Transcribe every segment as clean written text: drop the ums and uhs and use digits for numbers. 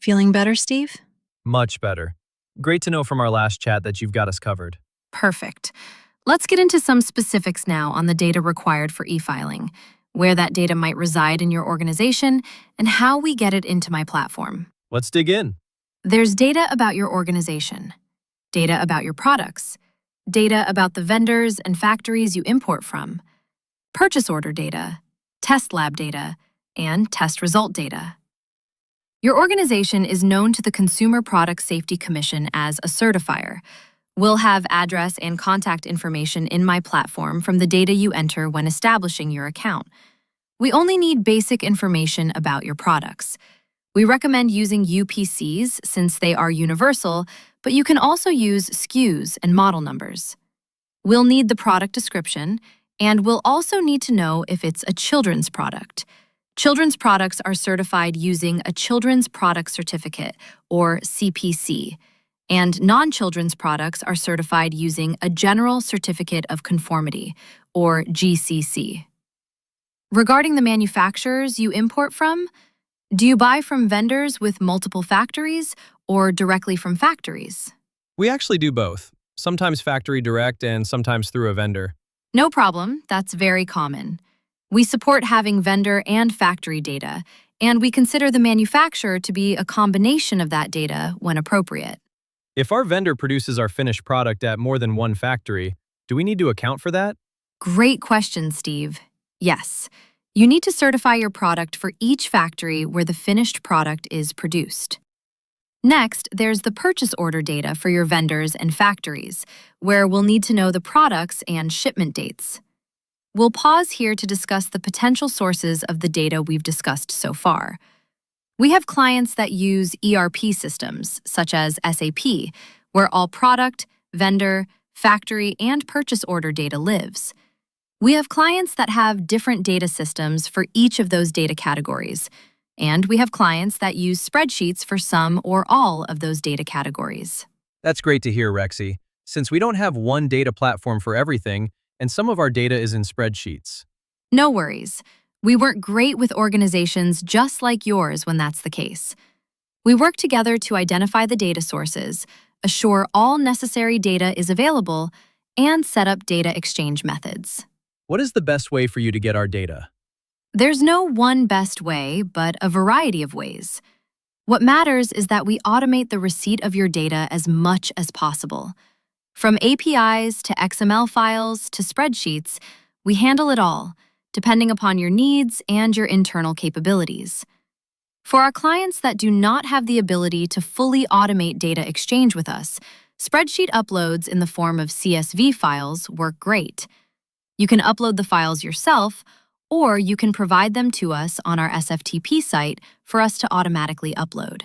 Feeling better, Steve? Much better. Great to know from our last chat that you've got us covered. Perfect. Let's get into some specifics now on the data required for e-filing, where that data might reside in your organization, and how we get it into my platform. Let's dig in. There's data about your organization, data about your products, data about the vendors and factories you import from, purchase order data, test lab data, and test result data. Your organization is known to the Consumer Product Safety Commission as a certifier. We'll have address and contact information in my platform from the data you enter when establishing your account. We only need basic information about your products. We recommend using UPCs since they are universal, but you can also use SKUs and model numbers. We'll need the product description, and we'll also need to know if it's a children's product. Children's products are certified using a Children's Product Certificate, or CPC, and non-children's products are certified using a General Certificate of Conformity, or GCC. Regarding the manufacturers you import from, do you buy from vendors with multiple factories or directly from factories? We actually do both, sometimes factory direct and sometimes through a vendor. No problem, that's very common. We support having vendor and factory data, and we consider the manufacturer to be a combination of that data when appropriate. If our vendor produces our finished product at more than one factory, do we need to account for that? Great question, Steve. Yes, you need to certify your product for each factory where the finished product is produced. Next, there's the purchase order data for your vendors and factories, where we'll need to know the products and shipment dates. We'll pause here to discuss the potential sources of the data we've discussed so far. We have clients that use ERP systems, such as SAP, where all product, vendor, factory, and purchase order data lives. We have clients that have different data systems for each of those data categories, and we have clients that use spreadsheets for some or all of those data categories. That's great to hear, Rexi, since we don't have one data platform for everything, and some of our data is in spreadsheets. No worries. We work great with organizations just like yours when that's the case. We work together to identify the data sources, assure all necessary data is available, and set up data exchange methods. What is the best way for you to get our data? There's no one best way, but a variety of ways. What matters is that we automate the receipt of your data as much as possible. From APIs to XML files to spreadsheets, we handle it all, depending upon your needs and your internal capabilities. For our clients that do not have the ability to fully automate data exchange with us, spreadsheet uploads in the form of CSV files work great. You can upload the files yourself, or you can provide them to us on our SFTP site for us to automatically upload.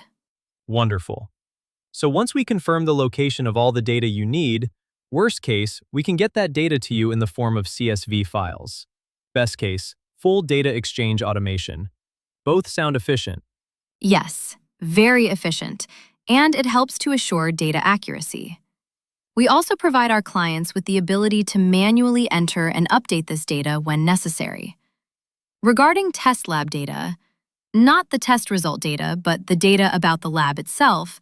Wonderful. So once we confirm the location of all the data you need, worst case, we can get that data to you in the form of CSV files. Best case, full data exchange automation. Both sound efficient. Yes, very efficient, and it helps to assure data accuracy. We also provide our clients with the ability to manually enter and update this data when necessary. Regarding test lab data, not the test result data, but the data about the lab itself,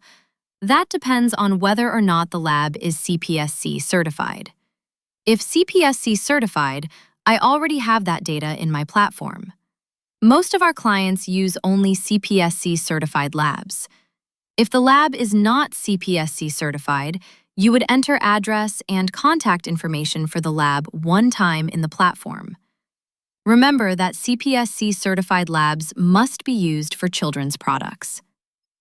that depends on whether or not the lab is CPSC certified. If CPSC certified, I already have that data in my platform. Most of our clients use only CPSC certified labs. If the lab is not CPSC certified, you would enter address and contact information for the lab one time in the platform. Remember that CPSC certified labs must be used for children's products.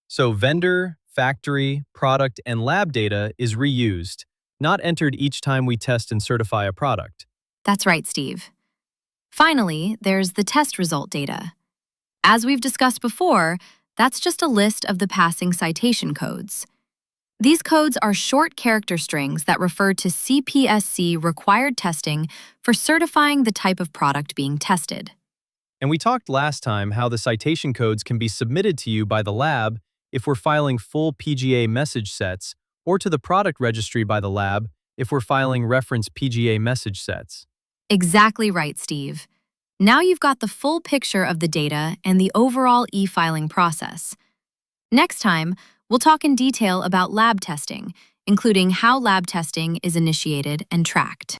So vendor, factory, product, and lab data is reused, not entered each time we test and certify a product. That's right, Steve. Finally, there's the test result data. As we've discussed before, that's just a list of the passing citation codes. These codes are short character strings that refer to CPSC required testing for certifying the type of product being tested. And we talked last time how the citation codes can be submitted to you by the lab if we're filing full PGA message sets, or to the product registry by the lab if we're filing reference PGA message sets. Exactly right, Steve. Now you've got the full picture of the data and the overall e-filing process. Next time, we'll talk in detail about lab testing, including how lab testing is initiated and tracked.